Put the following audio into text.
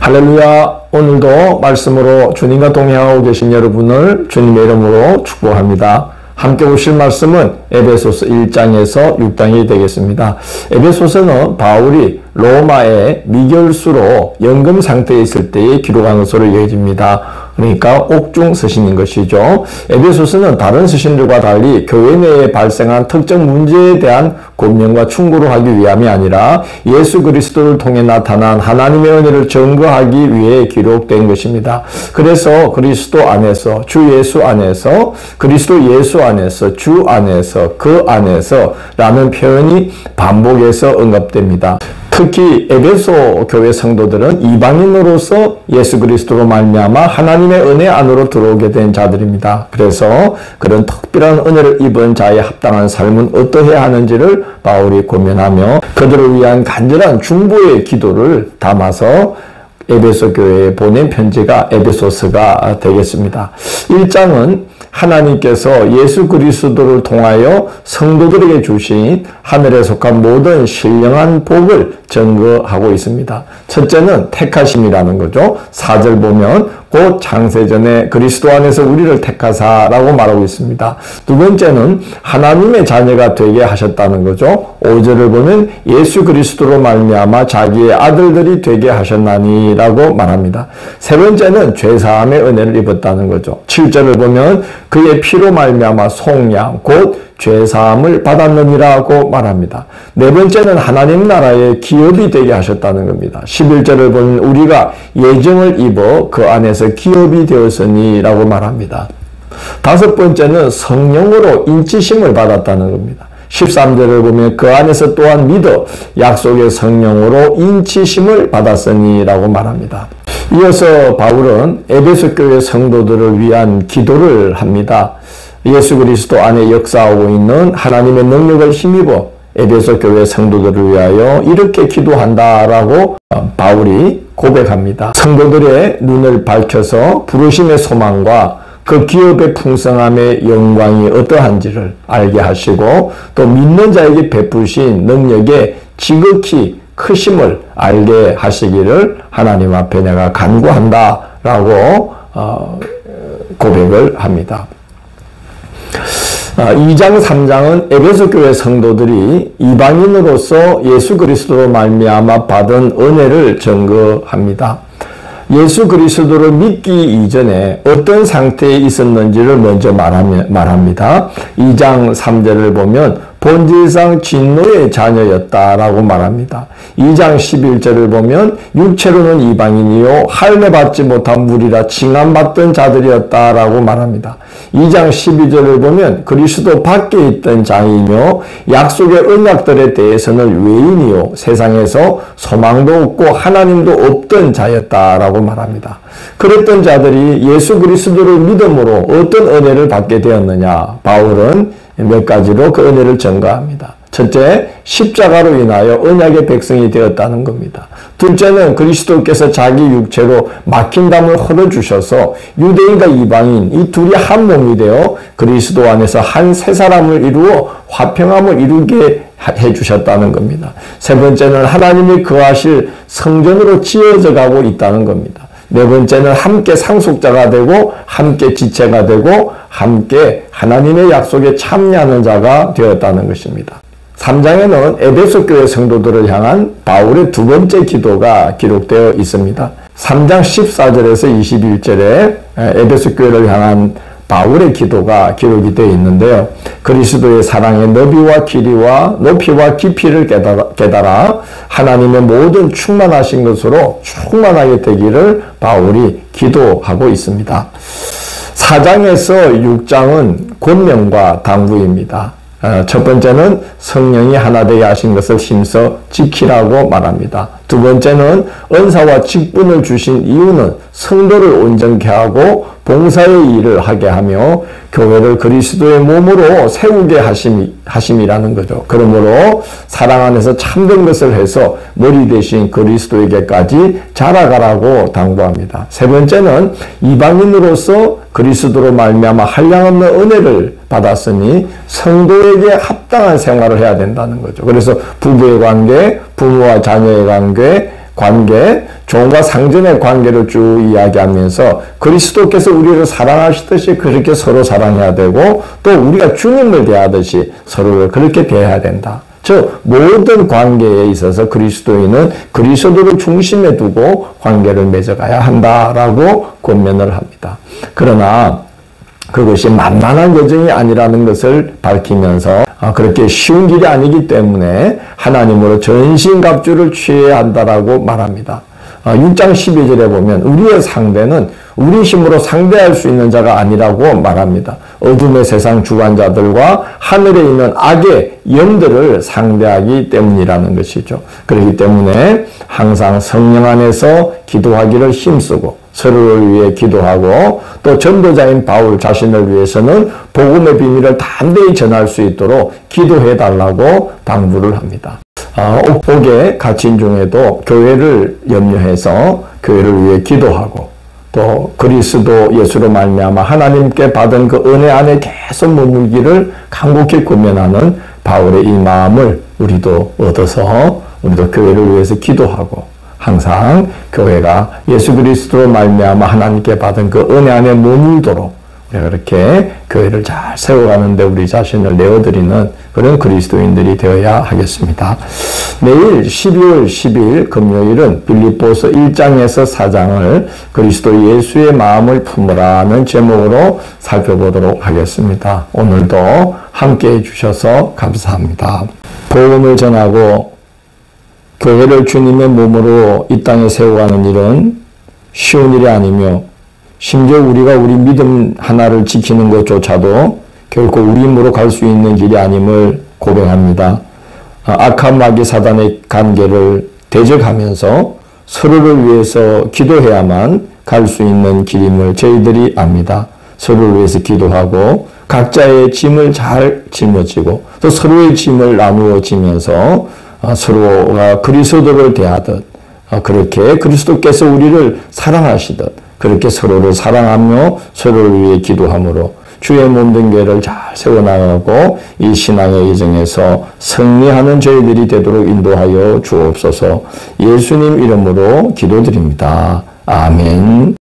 할렐루야. 오늘도 말씀으로 주님과 동행하고 계신 여러분을 주님의 이름으로 축복합니다. 함께 보실 말씀은 에베소서 1장에서 6장이 되겠습니다. 에베소서는 바울이 로마의 미결수로 연금 상태에 있을 때에 기록한 것으로 여겨집니다. 그러니까 옥중 서신인 것이죠. 에베소서는 다른 서신들과 달리 교회 내에 발생한 특정 문제에 대한 권면과 충고를 하기 위함이 아니라 예수 그리스도를 통해 나타난 하나님의 은혜를 증거하기 위해 기록된 것입니다. 그래서 그리스도 안에서, 주 예수 안에서, 그리스도 예수 안에서, 주 안에서, 그 안에서 라는 표현이 반복해서 언급됩니다. 특히 에베소 교회 성도들은 이방인으로서 예수 그리스도로 말미암아 하나님의 은혜 안으로 들어오게 된 자들입니다. 그래서 그런 특별한 은혜를 입은 자의 합당한 삶은 어떠해야 하는지를 바울이 고민하며 그들을 위한 간절한 중보의 기도를 담아서 에베소 교회에 보낸 편지가 에베소서가 되겠습니다. 1장은 하나님께서 예수 그리스도를 통하여 성도들에게 주신 하늘에 속한 모든 신령한 복을 증거하고 있습니다. 첫째는 택하심이라는 거죠. 4절 보면 곧 창세전에 그리스도 안에서 우리를 택하사라고 말하고 있습니다. 두 번째는 하나님의 자녀가 되게 하셨다는 거죠. 5절을 보면 예수 그리스도로 말미암아 자기의 아들들이 되게 하셨나니라고 말합니다. 세 번째는 죄사함의 은혜를 입었다는 거죠. 7절을 보면 그의 피로 말미암아 속량 곧 죄사함을 받았느니라고 말합니다. 네 번째는 하나님 나라의 기업이 되게 하셨다는 겁니다. 11절을 보면 우리가 예정을 입어 그 안에서 기업이 되었으니라고 말합니다. 다섯 번째는 성령으로 인치심을 받았다는 겁니다. 13절을 보면 그 안에서 또한 믿어 약속의 성령으로 인치심을 받았으니라고 말합니다. 이어서 바울은 에베소 교회 성도들을 위한 기도를 합니다. 예수 그리스도 안에 역사하고 있는 하나님의 능력을 힘입어 에베소 교회 성도들을 위하여 이렇게 기도한다라고 바울이 고백합니다. 성도들의 눈을 밝혀서 부르심의 소망과 그 기업의 풍성함의 영광이 어떠한지를 알게 하시고 또 믿는 자에게 베푸신 능력의 지극히 크심을 알게 하시기를 하나님 앞에 내가 간구한다라고 고백을 합니다. 2장 3장은 에베소 교회 성도들이 이방인으로서 예수 그리스도로 말미암아 받은 은혜를 증거합니다. 예수 그리스도를 믿기 이전에 어떤 상태에 있었는지를 먼저 말합니다. 2장 3절을 보면 본질상 진노의 자녀였다라고 말합니다. 2장 11절을 보면 육체로는 이방인이요 할례받지 못한 무리라 칭함받던 자들이었다라고 말합니다. 2장 12절을 보면 그리스도 밖에 있던 자이며 약속의 언약들에 대해서는 외인이요 세상에서 소망도 없고 하나님도 없던 자였다라고 말합니다. 그랬던 자들이 예수 그리스도를 믿음으로 어떤 은혜를 받게 되었느냐? 바울은 몇 가지로 그 은혜를 증거합니다. 첫째, 십자가로 인하여 언약의 백성이 되었다는 겁니다. 둘째는 그리스도께서 자기 육체로 막힌 담을 흘러주셔서 유대인과 이방인 이 둘이 한 몸이 되어 그리스도 안에서 한 세 사람을 이루어 화평함을 이루게 해주셨다는 겁니다. 세 번째는 하나님이 거하실 성전으로 지어져 가고 있다는 겁니다. 네 번째는 함께 상속자가 되고 함께 지체가 되고 함께 하나님의 약속에 참여하는 자가 되었다는 것입니다. 3장에는 에베소 교회 성도들을 향한 바울의 두 번째 기도가 기록되어 있습니다. 3장 14절에서 21절에 에베소 교회를 향한 바울의 기도가 기록이 되어 있는데요. 그리스도의 사랑의 너비와 길이와 높이와 깊이를 깨달아 하나님의 모든 충만하신 것으로 충만하게 되기를 바울이 기도하고 있습니다. 4장에서 6장은 권면과 당부입니다. 첫 번째는 성령이 하나 되게 하신 것을 힘써 지키라고 말합니다. 두 번째는 은사와 직분을 주신 이유는 성도를 온전케 하고 봉사의 일을 하게 하며 교회를 그리스도의 몸으로 세우게 하심이라는 거죠. 그러므로 사랑 안에서 참된 것을 해서 머리 대신 그리스도에게까지 자라가라고 당부합니다. 세 번째는 이방인으로서 그리스도로 말미암아 한량없는 은혜를 받았으니 성도에게 합당한 생활을 해야 된다는 거죠. 그래서 부부의 관계, 부모와 자녀의 관계, 관계, 종과 상전의 관계를 쭉 이야기하면서 그리스도께서 우리를 사랑하시듯이 그렇게 서로 사랑해야 되고 또 우리가 주님을 대하듯이 서로를 그렇게 대해야 된다. 즉 모든 관계에 있어서 그리스도인은 그리스도를 중심에 두고 관계를 맺어가야 한다라고 권면을 합니다. 그러나 그것이 만만한 여정이 아니라는 것을 밝히면서 그렇게 쉬운 길이 아니기 때문에 하나님으로 전신갑주를 취해야 한다라고 말합니다. 6장 12절에 보면 우리의 상대는 우리 힘으로 상대할 수 있는 자가 아니라고 말합니다. 어둠의 세상 주관자들과 하늘에 있는 악의 영들을 상대하기 때문이라는 것이죠. 그렇기 때문에 항상 성령 안에서 기도하기를 힘쓰고 서로를 위해 기도하고 또 전도자인 바울 자신을 위해서는 복음의 비밀을 담대히 전할 수 있도록 기도해달라고 당부를 합니다. 옥복에 갇힌 중에도 교회를 염려해서 교회를 위해 기도하고 또 그리스도 예수로 말미암아 하나님께 받은 그 은혜 안에 계속 머물기를 간곡히 권면하는 바울의 이 마음을 우리도 얻어서 우리도 교회를 위해서 기도하고 항상 교회가 예수 그리스도로 말미암아 하나님께 받은 그 은혜 안에 머물도록 우리가 그렇게 교회를 잘 세워가는데 우리 자신을 내어드리는 그런 그리스도인들이 되어야 하겠습니다. 내일 12월 10일 금요일은 빌립보서 1장에서 4장을 그리스도 예수의 마음을 품으라는 제목으로 살펴보도록 하겠습니다. 오늘도 함께해 주셔서 감사합니다. 복음을 전하고 교회를 주님의 몸으로 이 땅에 세워가는 일은 쉬운 일이 아니며 심지어 우리가 우리 믿음 하나를 지키는 것조차도 결코 우리 힘으로 갈 수 있는 길이 아님을 고백합니다. 악한 마귀 사단의 관계를 대적하면서 서로를 위해서 기도해야만 갈 수 있는 길임을 저희들이 압니다. 서로를 위해서 기도하고 각자의 짐을 잘 짊어지고 또 서로의 짐을 나누어 지면서 서로가 그리스도를 대하듯 그렇게 그리스도께서 우리를 사랑하시듯 그렇게 서로를 사랑하며 서로를 위해 기도함으로 주의 몸된 교회를 잘 세워나가고 이 신앙의 여정에서 승리하는 저희들이 되도록 인도하여 주옵소서. 예수님 이름으로 기도드립니다. 아멘.